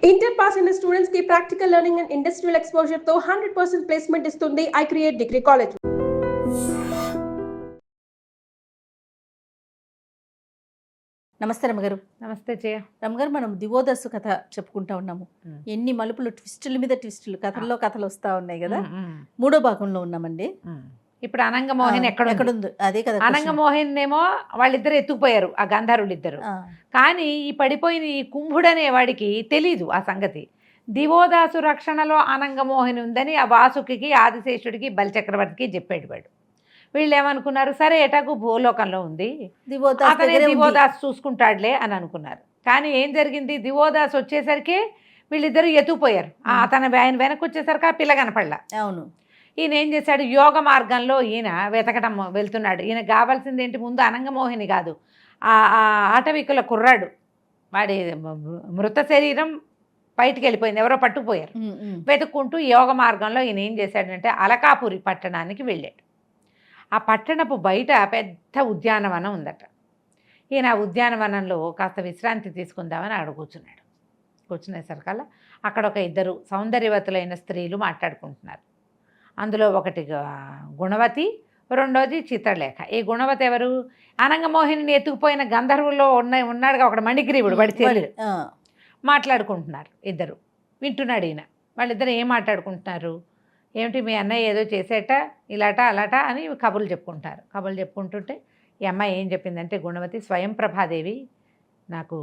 Inter pass అయిన students కి practical learning and industrial exposure తో 100% ప్లేస్మెంట్ ఇస్తుంది ఐ క్రియేట్ డిగ్రీ కాలేజ్. నమస్తే రమగారు. నమస్తే జయ. రమగారు, మనం దివోదస్సు కథ చెప్పుకుంటా ఉన్నాము. ఎన్ని మలుపులు, ట్విస్టుల మీద ట్విస్టులు, కథల్లో కథలు వస్తూ ఉన్నాయి కదా. మూడో భాగంలో ఉన్నామండి. ఇప్పుడు అనంగమోహన్ ఎక్కడుంది అదే కదా. అనంగమోహన్ ఏమో వాళ్ళిద్దరు ఎత్తుకుపోయారు, ఆ గంధర్వులు ఇద్దరు. కానీ ఈ పడిపోయిన ఈ కుంభుడనే వాడికి తెలీదు ఆ సంగతి. దివోదాసు రక్షణలో అనంగమోహన్ ఉందని ఆ వాసుకి, ఆదిశేషుడికి, బలిచక్రవర్తికి చెప్పాడు వాడు. వీళ్ళు ఏమనుకున్నారు, సరే ఎటాకు భూలోకంలో ఉంది, అతనే దివోదాస్ చూసుకుంటాడులే అని అనుకున్నారు. కానీ ఏం జరిగింది, దివోదాస్ వచ్చేసరికి వీళ్ళిద్దరు ఎత్తుకుపోయారు. ఆయన వెనక్కి వచ్చేసరికి ఆ పిల్ల కనపడలా. అవును. ఈయన ఏం చేశాడు, యోగ మార్గంలో ఈయన వెతకడం వెళ్తున్నాడు. ఈయన కావాల్సింది ఏంటి, ముందు అనంగమోహిని కాదు, ఆ ఆటవికుల కుర్రాడు, వాడి మృత శరీరం బయటికి వెళ్ళిపోయింది, ఎవరో పట్టుకుపోయారు. వెతుక్కుంటూ యోగ మార్గంలో ఈయన ఏం చేశాడంటే అలకాపురి పట్టణానికి వెళ్ళాడు. ఆ పట్టణపు బయట పెద్ద ఉద్యానవనం ఉందట. ఈయన ఆ ఉద్యానవనంలో కాస్త విశ్రాంతి తీసుకుందామని అక్కడ కూర్చున్నాడు. కూర్చునేసరికల్లా అక్కడ ఒక ఇద్దరు సౌందర్యవతులైన స్త్రీలు మాట్లాడుకుంటున్నారు. అందులో ఒకటి గుణవతి, రెండోది చిత్రలేఖ. ఈ గుణవతి ఎవరు, అనంగమోహిని ఎత్తుకుపోయిన గంధర్వుల్లో ఉన్నాడుగా ఒకటి మణిగ్రీవుడు, వాడి చెల్లి. మాట్లాడుకుంటున్నారు ఇద్దరు. వింటున్నాడు ఈయన. వాళ్ళిద్దరు ఏం మాట్లాడుకుంటున్నారు, ఏమిటి మీ అన్నయ్య ఏదో చేసేట, ఇలాట అలాట అని కబుర్లు చెప్పుకుంటారు. కబుర్లు చెప్పుకుంటుంటే ఈ అమ్మాయి ఏం చెప్పిందంటే, గుణవతి, స్వయం ప్రభాదేవి నాకు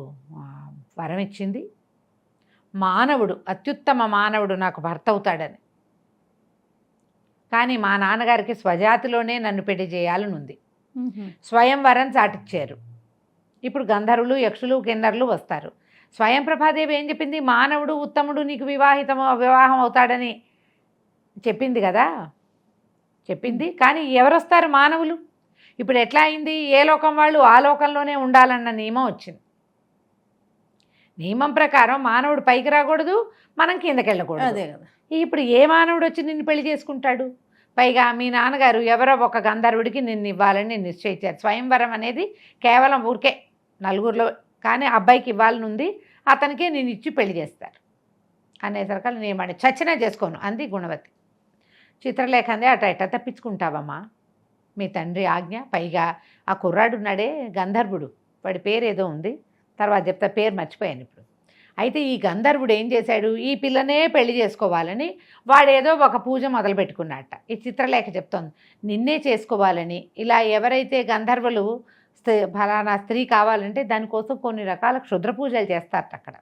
వరం ఇచ్చింది, మానవుడు, అత్యుత్తమ మానవుడు నాకు భర్త అవుతాడని. కానీ మా నాన్నగారికి స్వజాతిలోనే నన్ను పెళ్లి చేయాలని ఉంది. స్వయంవరం చాటిచ్చారు. ఇప్పుడు గంధర్వులు, యక్షులు, కిన్నరులు వస్తారు. స్వయం ప్రభాదేవి ఏం చెప్పింది, మానవుడు ఉత్తముడు నీకు వివాహం అవుతాడని చెప్పింది కదా, చెప్పింది. కానీ ఎవరొస్తారు మానవులు? ఇప్పుడు ఎట్లా అయింది, ఏ లోకం వాళ్ళు ఆ లోకంలోనే ఉండాలన్న నియమం వచ్చింది. నియమం ప్రకారం మానవుడు పైకి రాకూడదు, మనం కిందకి వెళ్ళకూడదు. అదే కదా. ఇప్పుడు ఏ మానవుడు వచ్చి నిన్ను పెళ్లి చేసుకుంటాడు? పైగా మీ నాన్నగారు ఎవరో ఒక గంధర్వుడికి నిన్ను ఇవ్వాలని నిశ్చయించారు. స్వయంవరం అనేది కేవలం ఊరికే నలుగురిలో, కానీ అబ్బాయికి ఇవ్వాలని ఉంది, అతనికే నేను ఇచ్చి పెళ్లి చేస్తారు అనేసరికి నేను చచ్చినా చేసుకోను అంది గుణవతి. చిత్రలేఖ అంది, అట ఎట్ట తప్పించుకుంటావమ్మా, మీ తండ్రి ఆజ్ఞ. పైగా ఆ కుర్రాడున్నాడే గంధర్వుడు, వాడి పేరు ఏదో ఉంది, తర్వాత చెప్తా, పేరు మర్చిపోయాను ఇప్పుడు. అయితే ఈ గంధర్వుడు ఏం చేశాడు, ఈ పిల్లనే పెళ్లి చేసుకోవాలని వాడేదో ఒక పూజ మొదలు పెట్టుకున్నట్ట. ఈ చిత్రలేఖ చెప్తోంది, నిన్నే చేసుకోవాలని. ఇలా ఎవరైతే గంధర్వులు ఫలానా స్త్రీ కావాలంటే దానికోసం కొన్ని రకాల క్షుద్ర పూజలు చేస్తారట అక్కడ.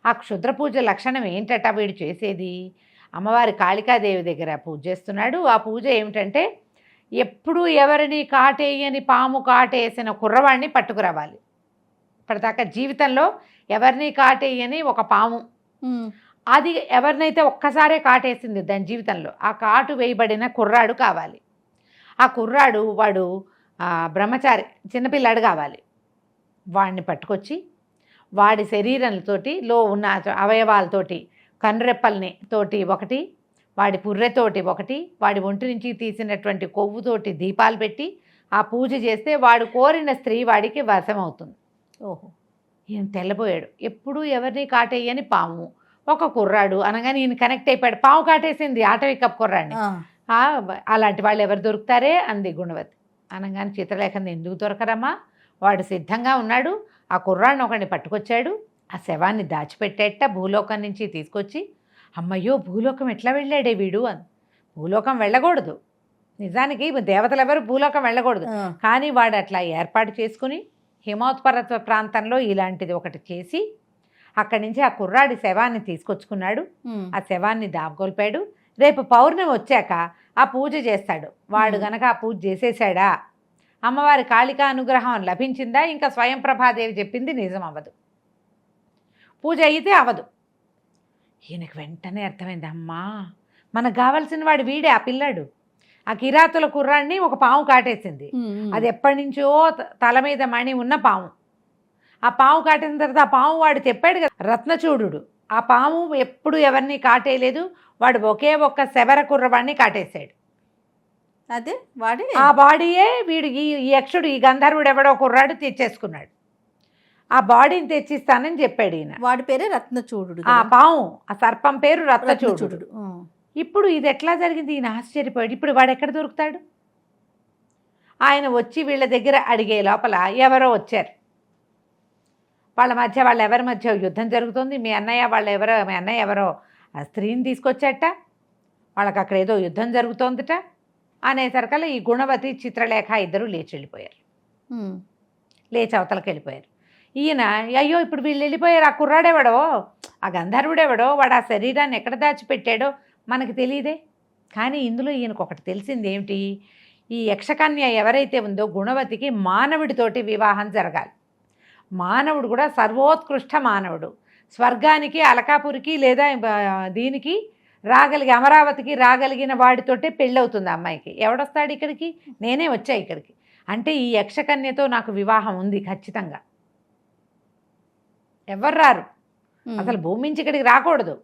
ఆ క్షుద్ర పూజ లక్షణం ఏంటట, వీడు చేసేది అమ్మవారి కాళికాదేవి దగ్గర పూజ చేస్తున్నాడు. ఆ పూజ ఏమిటంటే, ఎప్పుడూ ఎవరిని కాటేయని పాము కాటేసిన కుర్రవాడిని పట్టుకురావాలి. ఇప్పటిదాకా జీవితంలో ఎవరిని కాటేయని ఒక పాము, అది ఎవరినైతే ఒక్కసారే కాటేసింది దాని జీవితంలో, ఆ కాటు వేయబడిన కుర్రాడు కావాలి. ఆ కుర్రాడు వాడు బ్రహ్మచారి, చిన్నపిల్లాడు కావాలి. వాడిని పట్టుకొచ్చి వాడి శరీరంతోటి లో ఉన్న అవయవాలతోటి, కనురెప్పల్ని తోటి ఒకటి, వాడి పుర్రెతోటి ఒకటి, వాడి ఒంటి నుంచి తీసినటువంటి కొవ్వుతోటి దీపాలు పెట్టి ఆ పూజ చేస్తే వాడు కోరిన స్త్రీ వాడికి వశమవుతుంది. ఓహో. ఈయన తెల్లబోయాడు. ఎప్పుడూ ఎవరిని కాటేయని పాము, ఒక కుర్రాడు అనగానే ఈయన కనెక్ట్ అయిపోయాడు. పాము కాటేసింది ఆటవికప్ కుర్రాడిని, అలాంటి వాళ్ళు ఎవరు దొరుకుతారే అంది గుణవతి. అనగానే చిత్రలేఖని, ఎందుకు దొరకరమ్మా, వాడు సిద్ధంగా ఉన్నాడు. ఆ కుర్రాడిని ఒకడిని పట్టుకొచ్చాడు, ఆ శవాన్ని దాచిపెట్టేట భూలోకం నుంచి తీసుకొచ్చి. అమ్మయ్యో, భూలోకం ఎట్లా వెళ్ళాడే వీడు అని. భూలోకం వెళ్ళకూడదు, నిజానికి దేవతలు ఎవరు భూలోకం వెళ్ళకూడదు, కానీ వాడు అట్లా ఏర్పాటు చేసుకుని హిమోత్పర్వత ప్రాంతంలో ఇలాంటిది ఒకటి చేసి అక్కడి నుంచి ఆ కుర్రాడి శవాన్ని తీసుకొచ్చుకున్నాడు. ఆ శవాన్ని దాగొల్పాడు. రేపు పౌర్ణమి వచ్చాక ఆ పూజ చేస్తాడు. వాడు గనక ఆ పూజ చేసేసాడా, అమ్మవారి కాళికా అనుగ్రహం లభించిందా, ఇంకా స్వయం ప్రభాదేవి చెప్పింది నిజం అవ్వదు, పూజ అయితే అవ్వదు. ఈయనకు వెంటనే అర్థమైంది, అమ్మా మనకు కావాల్సిన వాడు వీడే, ఆ పిల్లాడు. ఆ కిరాతుల కుర్రాడిని ఒక పాము కాటేసింది. అది ఎప్పటి నుంచో తల మీద మణి ఉన్న పాము. ఆ పాము కాటేసిన తర్వాత ఆ పాము వాడు చెప్పాడు కదా, రత్నచూడు, ఆ పాము ఎప్పుడు ఎవరిని కాటేయలేదు, వాడు ఒకే ఒక్క శబర కుర్రవాడిని కాటేశాడు. అదే వాడి ఆ బాడీయే వీడు, ఈ యక్షుడు, ఈ గంధర్వుడు ఎవడో కుర్రాడు తెచ్చేసుకున్నాడు. ఆ బాడీని తెచ్చిస్తానని చెప్పాడు ఈయన. వాడి పేరే రత్నచూడు. ఆ పాము, ఆ సర్పం పేరు రత్నచూడు. రత్నచూడు. ఇప్పుడు ఇది ఎట్లా జరిగింది? ఈయన ఆశ్చర్యపోయాడు. ఇప్పుడు వాడు ఎక్కడ దొరుకుతాడు? ఆయన వచ్చి వీళ్ళ దగ్గర అడిగే లోపల ఎవరో వచ్చారు. వాళ్ళ ఎవరి మధ్య యుద్ధం జరుగుతుంది. మీ అన్నయ్య ఎవరో ఆ స్త్రీని తీసుకొచ్చాట, వాళ్ళకి అక్కడ ఏదో యుద్ధం జరుగుతోందిట అనేసరికల్లా ఈ గుణవతి, చిత్రలేఖ ఇద్దరు లేచి వెళ్ళిపోయారు. లేచి అవతలకి వెళ్ళిపోయారు. ఈయన అయ్యో ఇప్పుడు వీళ్ళు వెళ్ళిపోయారు, ఆ కుర్రాడెవడో, ఆ గంధర్వుడెవడో, వాడు ఆ శరీరాన్ని ఎక్కడ దాచిపెట్టాడో మనకు తెలియదే. కానీ ఇందులో ఈయనకు ఒకటి తెలిసింది ఏమిటి? ఈ యక్షకన్య ఎవరైతే ఉందో గుణవతికి మానవుడితోటి వివాహం జరగాలి. మానవుడు కూడా సర్వోత్కృష్ట మానవుడు. స్వర్గానికి, అలకాపురికి లేదా దీనికి అమరావతికి రాగలిగిన వాడితోటే పెళ్ళవుతుంది అమ్మాయికి. ఎవడొస్తాడు ఇక్కడికి? నేనే వచ్చా ఇక్కడికి. అంటే ఈ యక్షకన్యతో నాకు వివాహం ఉంది ఖచ్చితంగా. ఎవరు రారు, అసలు భూమి నుంచి ఇక్కడికి రాకూడదు.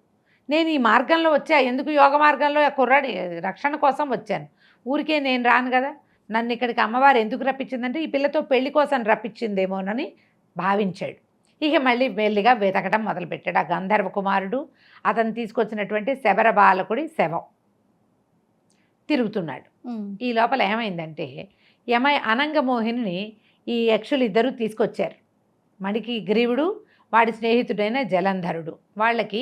నేను ఈ మార్గంలో వచ్చా, ఎందుకు యోగ మార్గంలో కుర్రాడి రక్షణ కోసం వచ్చాను. ఊరికే నేను రాను కదా. నన్ను ఇక్కడికి అమ్మవారు ఎందుకు రప్పించిందంటే ఈ పిల్లతో పెళ్లి కోసం రప్పించిందేమోనని భావించాడు. ఇక మళ్ళీ మెల్లిగా వెతకడం మొదలుపెట్టాడు. ఆ గంధర్వ కుమారుడు అతను తీసుకొచ్చినటువంటి శబర బాలకుడి శవం తిరుగుతున్నాడు. ఈ లోపల ఏమైందంటే అనంగమోహిని ఈ యక్షులు ఇద్దరు తీసుకొచ్చారు. మడికి గ్రీవుడు, వాడి స్నేహితుడైన జలంధరుడు. వాళ్ళకి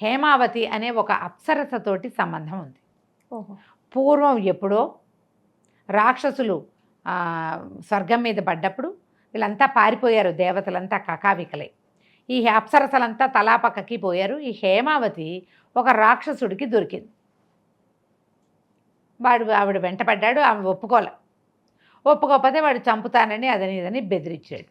హేమావతి అనే ఒక అప్సరసతోటి సంబంధం ఉంది. పూర్వం ఎప్పుడో రాక్షసులు స్వర్గం మీద పడ్డప్పుడు వీళ్ళంతా పారిపోయారు. దేవతలంతా కకావికలై ఈ అప్సరసలంతా తలాపక్కకి పోయారు. ఈ హేమావతి ఒక రాక్షసుడికి దొరికింది. ఆవిడ వెంటపడ్డాడు. ఆమె ఒప్పుకోకపోతే వాడు చంపుతానని అదని ఇదని బెదిరించాడు.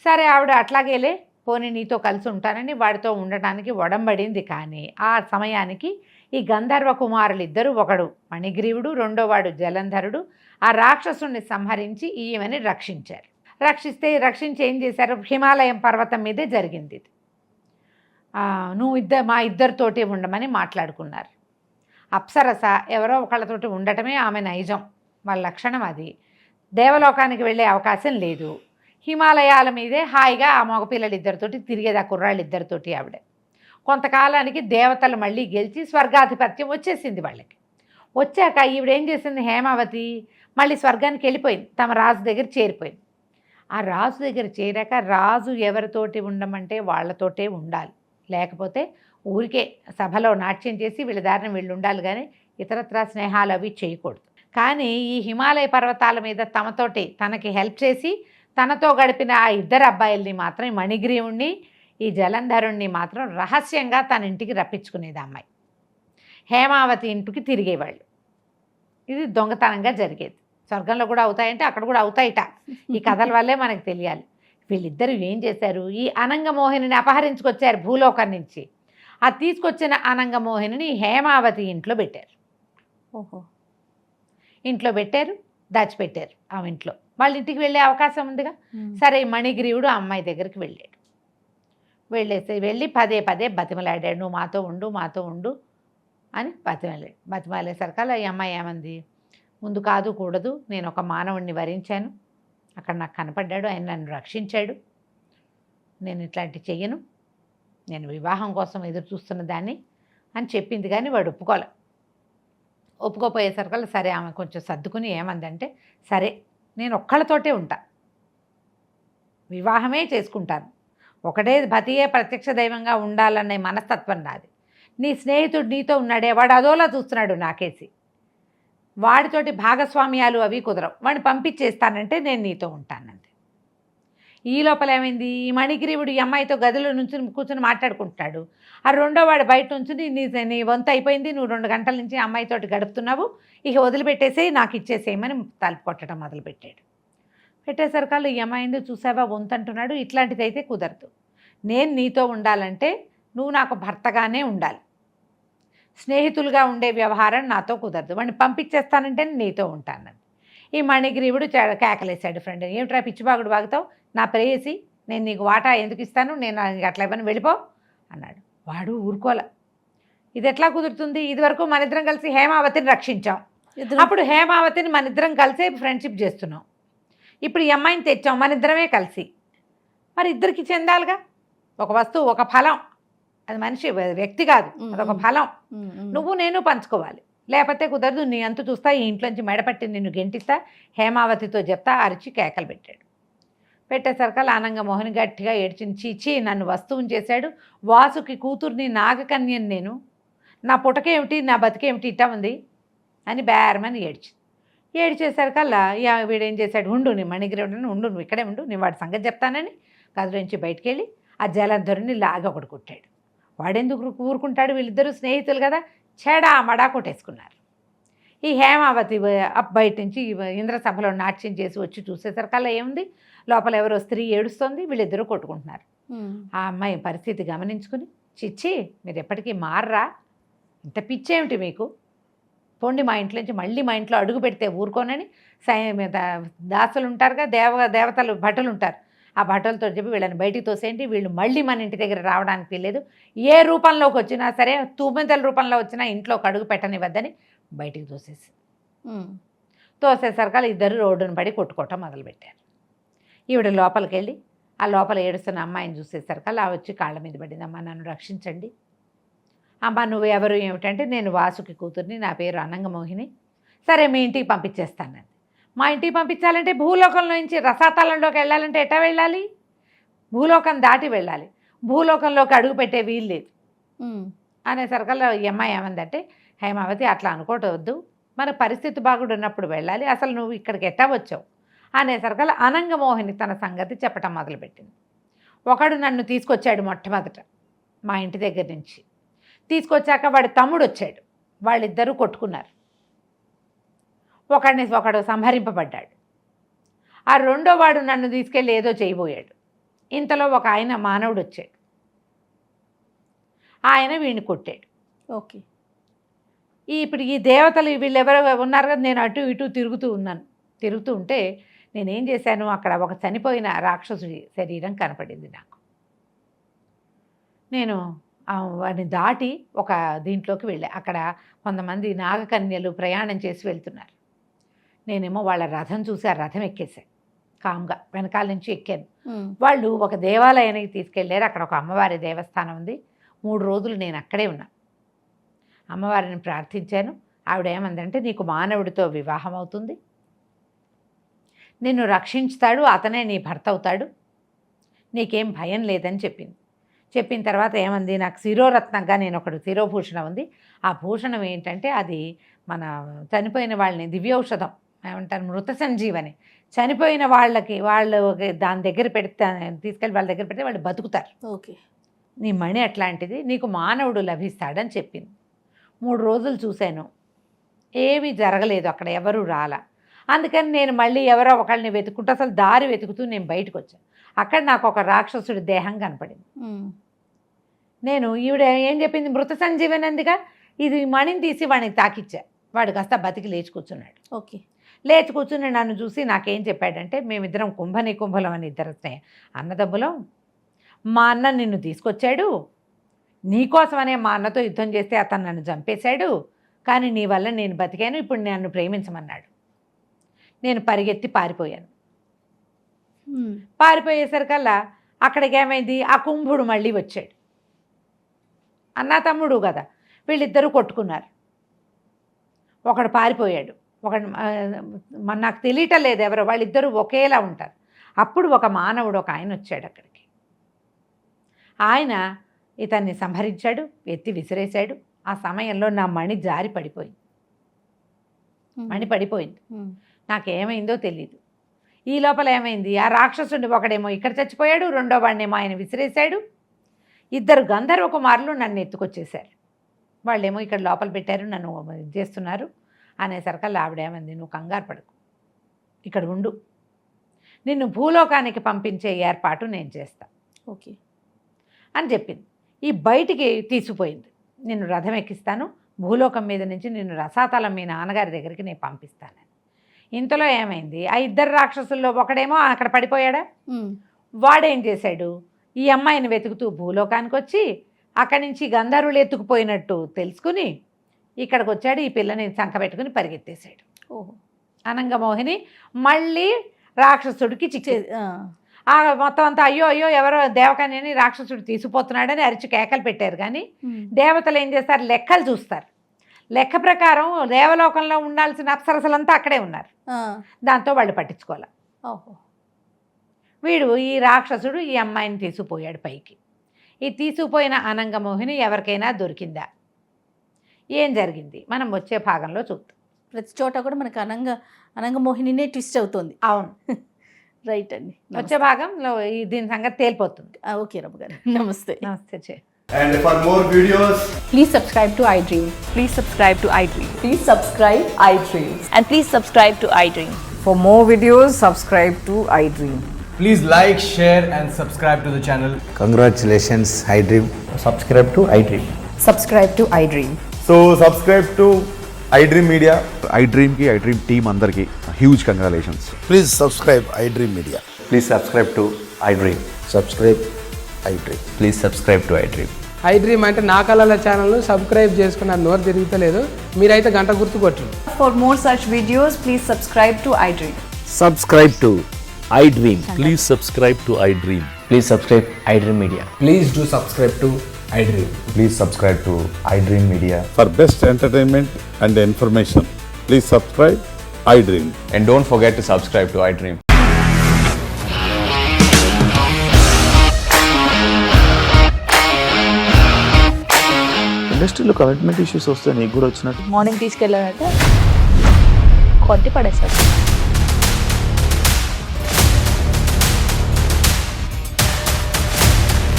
సరే ఆవిడ అట్లాగేలే పోనీ నీతో కలిసి ఉంటానని వాడితో ఉండటానికి ఒడంబడింది. కానీ ఆ సమయానికి ఈ గంధర్వ కుమారులు ఇద్దరు, ఒకడు మణిగ్రీవుడు, రెండోవాడు జలంధరుడు, ఆ రాక్షసుని సంహరించి ఈమెని రక్షించారు. రక్షించి ఏం చేశారు? హిమాలయం పర్వతం మీదే జరిగింది ఇది. మా ఇద్దరితోటి ఉండమని మాట్లాడుకున్నారు. అప్సరస ఎవరో ఒకళ్ళతోటి ఉండటమే ఆమె నైజం, వాళ్ళ లక్షణం అది. దేవలోకానికి వెళ్ళే అవకాశం లేదు. హిమాలయాల మీదే హాయిగా ఆ మగపిల్లలిద్దరితోటి తిరిగేది, ఆ కుర్రాళ్ళిద్దరితోటి ఆవిడ. కొంతకాలానికి దేవతలు మళ్ళీ గెలిచి స్వర్గాధిపత్యం వచ్చేసింది వాళ్ళకి. వచ్చాక ఈవిడేం చేసింది? హేమావతి మళ్ళీ స్వర్గానికి వెళ్ళిపోయింది, తమ రాజు దగ్గర చేరిపోయింది. ఆ రాజు దగ్గర చేరాక రాజు ఎవరితోటి ఉండమంటే వాళ్ళతోటే ఉండాలి, లేకపోతే ఊరికే సభలో నాట్యం చేసి వీళ్ళ దారిని వీళ్ళు ఉండాలి, కానీ ఇతరత్రా స్నేహాలు అవి చేయకూడదు. కానీ ఈ హిమాలయ పర్వతాల మీద తనకి హెల్ప్ చేసి తనతో గడిపిన ఆ ఇద్దరు అబ్బాయిల్ని మాత్రం, ఈ మణిగ్రీవుణ్ణి, ఈ జలంధరుణ్ణి మాత్రం రహస్యంగా తన ఇంటికి రప్పించుకునేది అమ్మాయి. హేమావతి ఇంటికి తిరిగేవాళ్ళు. ఇది దొంగతనంగా జరిగేది. స్వర్గంలో కూడా అవుతాయంటే అక్కడ కూడా అవుతాయిట. ఈ కథల వల్లే మనకు తెలియాలి. వీళ్ళిద్దరూ ఏం చేశారు? ఈ అనంగమోహిని అపహరించుకొచ్చారు భూలోకం నుంచి. ఆ తీసుకొచ్చిన అనంగమోహిని హేమావతి ఇంట్లో పెట్టారు. ఇంట్లో పెట్టారు, దాచిపెట్టారు. ఆమె ఇంట్లో వాళ్ళ ఇంటికి వెళ్ళే అవకాశం ఉందిగా. సరే మణిగ్రీవుడు ఆ అమ్మాయి దగ్గరికి వెళ్ళి పదే బతిమలాడాడు, నువ్వు మాతో ఉండు అని బతిమాలేసరికల్లా ఈ అమ్మాయి ఏమంది? ముందు కాదు కూడదు, నేను ఒక మానవుడిని వరించాను, అక్కడ నాకు కనపడ్డాడు, ఆయన నన్ను రక్షించాడు, నేను ఇట్లాంటి చెయ్యను, నేను వివాహం కోసం ఎదురు చూస్తున్న దాన్ని అని చెప్పింది. కానీ వాడు ఒప్పుకోపోయేసరికల్లా సరే ఆమె కొంచెం సర్దుకుని ఏమందంటే, సరే నేను ఒక్కళ్ళతోటే ఉంటా, వివాహమే చేసుకుంటాను, ఒకటే పతియే ప్రత్యక్ష దైవంగా ఉండాలనే మనస్తత్వం నాది. నీ స్నేహితుడు నీతో ఉన్నాడే, వాడు అదోలా చూస్తున్నాడు నాకేసి, వాడితోటి భాగస్వామ్యాలు అవి కుదరవు, వాడిని పంపించేస్తానంటే నేను నీతో ఉంటానంతే. ఈ లోపల ఏమైంది? ఈ మణిగ్రీవుడు ఈ అమ్మాయితో గదిలో నుంచి కూర్చొని మాట్లాడుకుంటున్నాడు. ఆ రెండో వాడు బయట నుంచి నీ వంతు అయిపోయింది, నువ్వు 2 గంటల నుంచి అమ్మాయితోటి గడుపుతున్నావు, ఇక వదిలిపెట్టేసేయి, నాకు ఇచ్చేసేయమని తలుపు కొట్టడం మొదలుపెట్టాడు. పెట్టేసరికల్లా ఈ అమ్మాయిని చూసావా వంతు అంటున్నాడు, ఇట్లాంటిది అయితే కుదరదు, నేను నీతో ఉండాలంటే నువ్వు నాకు భర్తగానే ఉండాలి, స్నేహితులుగా ఉండే వ్యవహారం నాతో కుదరదు, వాడిని పంపించేస్తానంటే నీతో ఉంటానని. ఈ మణిగ్రీవుడు కేకలేశాడు, ఫ్రెండ్ ఏమిట్రా పిచ్చిబాగుడు బాగుతావు, నా ప్రేయసి, నేను నీకు వాటా ఎందుకు ఇస్తాను, నేను అట్లా ఇవ్వను, వెళ్ళిపో అన్నాడు. వాడు ఊరుకోలే. ఇది ఎట్లా కుదురుతుంది? ఇదివరకు మన ఇద్దరం కలిసి హేమావతిని రక్షించాం, అప్పుడు హేమావతిని మన ఇద్దరం కలిసి ఫ్రెండ్షిప్ చేస్తున్నాం, ఇప్పుడు ఈ అమ్మాయిని తెచ్చాం మన ఇద్దరమే కలిసి, మరి ఇద్దరికి చెందాలిగా. ఒక వస్తువు, ఒక ఫలం, అది మనిషి వ్యక్తి కాదు, అదొక ఫలం. నువ్వు నేను పంచుకోవాలి, లేకపోతే కుదరదు. నీ అంతు చూస్తా, ఈ ఇంట్లోంచి మెడపట్టి నిన్ను గెంటిస్తా, హేమావతితో చెప్తా అరిచి కేకలు పెట్టాడు. పెట్టేసరికల్లా ఆనందమోహిని గట్టిగా ఏడ్చింది. చీచి, నన్ను వస్తువుని చేశాడు, వాసుకి కూతుర్ని నాగకన్యని నేను, నా పుటకేమిటి, నా బతికేమిటి ఇట్టా ఉంది అని బేరమని ఏడ్చింది. ఏడ్చేసరికల్లా వీడేం చేశాడు, ఉండు నీ మణిగ్రీవుడిని, ఉండు నువ్వు ఇక్కడే ఉండు, నేను వాడి సంగతి చెప్తానని గదిలోంచి బయటికి వెళ్ళి ఆ జలధరుని లాగి ఒకటి కొట్టాడు. వాడెందుకు ఊరుకుంటాడు, వీళ్ళిద్దరూ స్నేహితులు కదా, చెడా మడా కొట్టేసుకున్నారు. ఈ హేమావతి బయట నుంచి ఇంద్రసభలో నాట్యం చేసి వచ్చి చూసేసరికల్లా ఏముంది, లోపల ఎవరో స్త్రీ ఏడుస్తోంది, వీళ్ళిద్దరూ కొట్టుకుంటున్నారు. ఆ అమ్మాయి పరిస్థితి గమనించుకుని, చిచ్చి మీరు ఎప్పటికీ మారరా, ఇంత పిచ్చేమిటి మీకు, పోండి మా ఇంట్లోంచి, మళ్ళీ మా ఇంట్లో అడుగు పెడితే ఊరుకోనని దాసులు ఉంటారుగా, దేవతలు భటులు ఉంటారు, ఆ భటులతో చెప్పి వీళ్ళని బయటికి తోసేయండి, వీళ్ళు మళ్ళీ మన ఇంటి దగ్గర రావడానికి లేదు, ఏ రూపంలోకి వచ్చినా సరే, తూమెదల రూపంలో వచ్చినా ఇంట్లోకి అడుగు పెట్టనివద్దని బయటికి తోసేసి తోసేసరికల్లా ఇద్దరు రోడ్డును పడి కొట్టుకోవటం మొదలుపెట్టారు. ఈవిడ లోపలికి వెళ్ళి ఆ లోపల ఏడుస్తున్న అమ్మాయిని చూసేసరికల్లా వచ్చి కాళ్ళ మీద పడింది. అమ్మ నన్ను రక్షించండి, అమ్మ నువ్వు ఎవరు ఏమిటంటే, నేను వాసుకి కూతుర్ని, నా పేరు అనంగమోహిని, సరే మీ ఇంటికి పంపించేస్తానండి. మా ఇంటికి పంపించాలంటే భూలోకంలో నుంచి రసాతలంలోకి వెళ్ళాలంటే ఎట్టా వెళ్ళాలి, భూలోకం దాటి వెళ్ళాలి, భూలోకంలోకి అడుగు పెట్టే వీలు లేదు అనేసరికల్లా ఈ అమ్మాయి ఏమందంటే, హేమావతి అట్లా అనుకోవద్దు, మన పరిస్థితి బాగున్నప్పుడు వెళ్ళాలి, అసలు నువ్వు ఇక్కడికి ఎట్టా వచ్చావు అనేసరికల్లా అనంగమోహిని తన సంగతి చెప్పటం మొదలుపెట్టింది. ఒకడు నన్ను తీసుకొచ్చాడు మొట్టమొదట మా ఇంటి దగ్గర నుంచి, తీసుకొచ్చాక వాడి తమ్ముడు వచ్చాడు, వాళ్ళిద్దరూ కొట్టుకున్నారు, ఒకడు సంహరింపబడ్డాడు. ఆ రెండో వాడు నన్ను తీసుకెళ్ళి ఏదో చేయబోయాడు. ఇంతలో ఒక ఆయన మానవుడు వచ్చాడు, ఆయన వీడిని కొట్టాడు. ఓకే, ఇప్పుడు ఈ దేవతలు వీళ్ళెవరో ఉన్నారు కదా, నేను అటు ఇటు తిరుగుతూ ఉంటే నేనేం చేశాను, అక్కడ ఒక చనిపోయిన రాక్షసుడి శరీరం కనపడింది నాకు. నేను వాడిని దాటి ఒక దీంట్లోకి వెళ్ళా, అక్కడ కొంతమంది నాగకన్యలు ప్రయాణం చేసి వెళ్తున్నారు. నేనేమో వాళ్ళ రథం చూసి ఆ రథం ఎక్కేసాను, కామ్గా వెనకాల నుంచి ఎక్కాను. వాళ్ళు ఒక దేవాలయానికి తీసుకెళ్ళారు, అక్కడ ఒక అమ్మవారి దేవస్థానం ఉంది. 3 రోజులు నేను అక్కడే ఉన్నాను, అమ్మవారిని ప్రార్థించాను. ఆవిడ ఏమందంటే, నీకు మానవుడితో వివాహం అవుతుంది, నిన్ను రక్షించుతాడు, అతనే నీ భర్త అవుతాడు, నీకేం భయం లేదని చెప్పింది. చెప్పిన తర్వాత ఏమంది, నాకు శిరోరత్నంగా నేను ఒకడు శిరోభూషణం ఉంది, ఆ భూషణం ఏంటంటే అది మన చనిపోయిన వాళ్ళని దివ్యౌషధం ఏమంటారు, మృత సంజీవని, చనిపోయిన వాళ్ళు దాని దగ్గర పెడితే, తీసుకెళ్ళి వాళ్ళ దగ్గర పెడితే వాళ్ళు బతుకుతారు. ఓకే, నీ మణి అట్లాంటిది, నీకు మానవుడు లభిస్తాడని చెప్పింది. 3 రోజులు చూశాను, ఏమీ జరగలేదు, అక్కడ ఎవరు రాలా. అందుకని నేను మళ్ళీ ఎవరో ఒకళ్ళని వెతుక్కుంటూ అసలు దారి వెతుకుతూ నేను బయటకు వచ్చాను. అక్కడ నాకు ఒక రాక్షసుడి దేహం కనపడింది. నేను ఈవిడ ఏం చెప్పింది, మృత సంజీవని అందుగా, ఇది మణిని తీసి వాడిని తాకిచ్చా, వాడు కాస్త బతికి లేచి కూర్చున్నాడు. ఓకే, లేచి కూర్చుని నన్ను చూసి నాకేం చెప్పాడంటే, మేమిద్దరం కుంభలం అని ఇద్దరు అన్నదమ్ములం, మా అన్న నిన్ను తీసుకొచ్చాడు, నీకోసమనే మా అన్నతో యుద్ధం చేస్తే అతను నన్ను చంపేశాడు, కానీ నీ వల్ల నేను బతికాను, ఇప్పుడు నన్ను ప్రేమించమన్నాడు. నేను పరిగెత్తి పారిపోయాను. పారిపోయేసరికల్లా అక్కడికి ఏమైంది, ఆ కుంభుడు మళ్ళీ వచ్చాడు, అన్న తమ్ముడు కదా, వీళ్ళిద్దరూ కొట్టుకున్నారు. ఒకడు పారిపోయాడు, ఒకడు నాకు తెలియటం లేదు ఎవరో, వాళ్ళిద్దరూ ఒకేలా ఉంటారు. అప్పుడు ఒక మానవుడు ఒక ఆయన వచ్చాడు అక్కడికి, ఆయన ఇతన్ని సంహరించాడు, ఎత్తి విసిరేశాడు. ఆ సమయంలో నా మణి జారి పడిపోయింది, మణి పడిపోయింది, నాకేమైందో తెలీదు. ఈ లోపల ఏమైంది, ఆ రాక్షసుని ఒకడేమో ఇక్కడ చచ్చిపోయాడు, రెండో వాడినేమో ఆయన విసిరేశాడు. 2 గంధర్వ కుమారులు నన్ను ఎత్తుకొచ్చేశారు, వాళ్ళేమో ఇక్కడ లోపల పెట్టారు, నన్ను చేస్తున్నారు అనేసరికల్లా ఆవిడేమంది, నువ్వు కంగారు పడకు, ఇక్కడ ఉండు, నిన్ను భూలోకానికి పంపించే ఏర్పాటు నేను చేస్తా ఓకే అని చెప్పింది. ఈ బయటికి తీసుకుపోయింది, నిన్ను రథం ఎక్కిస్తాను, భూలోకం మీద నుంచి నిన్ను రసాతలం మీ నాన్నగారి దగ్గరికి నేను పంపిస్తానని. ఇంతలో ఏమైంది, ఆ 2 రాక్షసుల్లో ఒకడేమో అక్కడ పడిపోయాడా, వాడేం చేశాడు, ఈ అమ్మాయిని వెతుకుతూ భూలోకానికి వచ్చి అక్కడి నుంచి గంధర్వులు ఎత్తుకుపోయినట్టు తెలుసుకుని ఇక్కడికి వచ్చాడు, ఈ పిల్లని సంకబెట్టుకుని పరిగెత్తేశాడు. ఓహో, అనంగమోహిని మళ్ళీ రాక్షసుడికి చిక్కేది. మొత్తం అంతా అయ్యో అయ్యో ఎవరో దేవకన్యని రాక్షసుడు తీసుకుపోతున్నాడని అరిచి కేకలు పెట్టారు. కానీ దేవతలు ఏం చేస్తారు, లెక్కలు చూస్తారు. లెక్క ప్రకారం దేవలోకంలో ఉండాల్సిన అప్సరసలంతా అక్కడే ఉన్నారు. దాంతో వాళ్ళు పట్టించుకోవాలి. ఓహో. వీడు ఈ రాక్షసుడు ఈ అమ్మాయిని తీసుకుపోయాడు పైకి. ఈ తీసుకుపోయిన అనంగమోహిని ఎవరికైనా దొరికిందా, ఏం జరిగింది మనం వచ్చే భాగంలో చూద్దాం. ప్రతి చోట కూడా మనకు అనంగమోహినినే ట్విస్ట్ అవుతుంది. అవును, రైట్ అండి. వచ్చే భాగంలో దీని సంగతి తేలిపోతుంది. ఓకే రమ్మ గారు, నమస్తే. నమస్తే. And for more videos, Please subscribe to iDream. Please subscribe to iDream. Please subscribe iDream. And please subscribe to iDream. For more videos, subscribe to iDream. please like, share and subscribe to the channel. Congratulations, iDream. Subscribe to iDream. Subscribe to iDream. So subscribe to iDream Media. iDream ki iDream team andarki huge congratulations. Please subscribe iDream Media. Please subscribe to iDream. Subscribe iDream. Please subscribe to iDream. iDream అంటే నా కళల ఛానల్ను subscribe చేసుకున్న నోరు తిరుగుతలేదు, మీరైతే గంట గుర్తు కొట్టండి. For more such videos, please subscribe to iDream. Subscribe to iDream. Please subscribe to iDream. Please subscribe iDream Media. Please do subscribe to iDream. Please subscribe to iDream Media. For best entertainment and information, please subscribe iDream. And don't forget to subscribe to iDream. ఇండస్ట్రీలో commitment issues వస్తే నీకు కూడా వచ్చినట్టు morning తీసుకెళ్ళాడంటే కొట్టి పడేశాడు.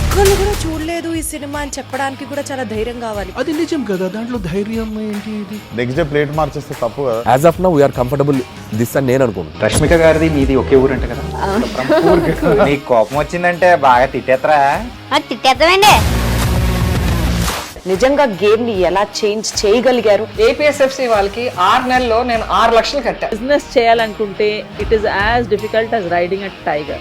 ఒక్కళ్ళు కూడా చూడలేదు ఈ సినిమా అని చెప్పడానికి కూడా చాలా ధైర్యం కావాలి. అది నిజం కదా, దాంట్లో ధైర్యం ఏంటి? ఇది నెక్స్ట్ డే ప్లేట్ మార్చేస్తే తప్పు కదా. As of now we're comfortable this అని నేను అనుకుంటున్నాను. రష్మిక గారిది మీది ఒకే ఊరు అంట కదా. నీకు కోపం వచ్చిందంటే బాగా తిట్టేత్తరా? తిట్టేద్దామండి. నిజంగా గేమ్ ని ఎలా చేంజ్ చేయగలిగారు? ఏపీఎస్ఎఫ్సి వాళ్ళకి 6 నెలల్లో నేను 6 లక్షలు కట్టా. బిజినెస్ చేయాలనుకుంటే it is as difficult as riding a tiger.